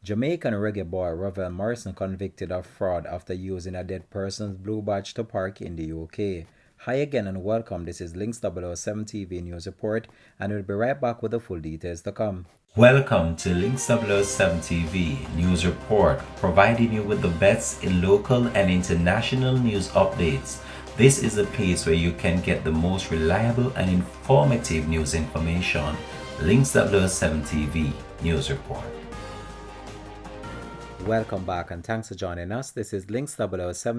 Jamaican reggae boy Ravel Morrison convicted of fraud after using a dead person's blue badge to park in the UK. Hi again and welcome. This is Links 007 TV News Report, and we'll be right back with the full details to come. Welcome to Links 007 TV News Report, providing you with the best in local and international news updates. This is a place where you can get the most reliable and informative news information. Links 007 TV News Report. Welcome back and thanks for joining us. This is Links 007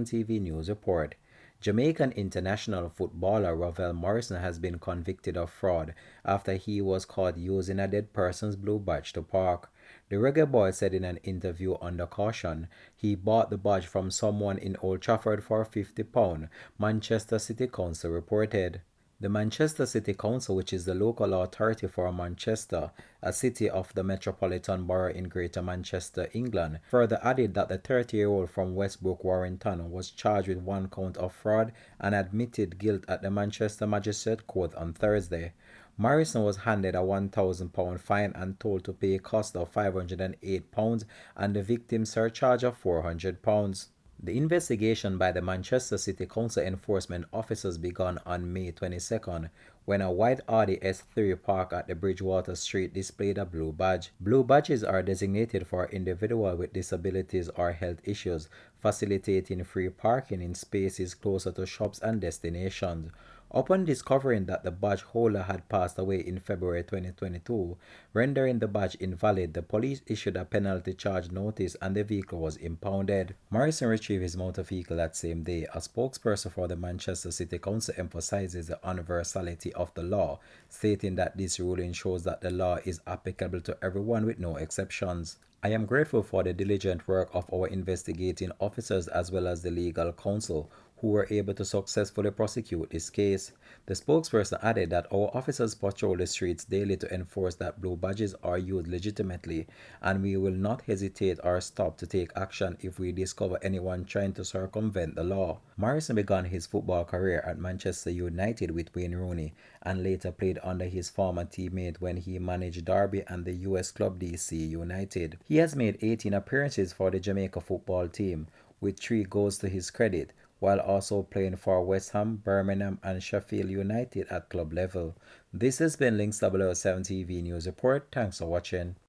TV News Report. Jamaican international footballer Ravel Morrison has been convicted of fraud after he was caught using a dead person's blue badge to park. The Reggae Boy said in an interview under caution he bought the badge from someone in Old Trafford for £50, Manchester City Council reported. The Manchester City Council, which is the local authority for Manchester, a city of the Metropolitan Borough in Greater Manchester, England, further added that the 30-year-old from Westbrook, Warrington, was charged with one count of fraud and admitted guilt at the Manchester Magistrate Court on Thursday. Morrison was handed a £1,000 fine and told to pay a cost of £508 and the victim's surcharge of £400. The investigation by the Manchester City Council enforcement officers began on May 22nd when a white Audi S3 parked at the Bridgewater Street displayed a blue badge. Blue badges are designated for individuals with disabilities or health issues, facilitating free parking in spaces closer to shops and destinations. Upon discovering that the badge holder had passed away in February 2022, rendering the badge invalid, the police issued a penalty charge notice and the vehicle was impounded. Morrison retrieved his motor vehicle that same day. A spokesperson for the Manchester City Council emphasizes the universality of the law, stating that this ruling shows that the law is applicable to everyone with no exceptions. I am grateful for the diligent work of our investigating officers as well as the legal counsel who were able to successfully prosecute this case. The spokesperson added that our officers patrol the streets daily to enforce that blue badges are used legitimately, and we will not hesitate or stop to take action if we discover anyone trying to circumvent the law. Morrison began his football career at Manchester United with Wayne Rooney and later played under his former teammate when he managed Derby and the US club DC United. He has made 18 appearances for the Jamaica football team, with 3 goals to his credit, while also playing for West Ham, Birmingham and Sheffield United at club level. This has been Links 007 TV News Report. Thanks for watching.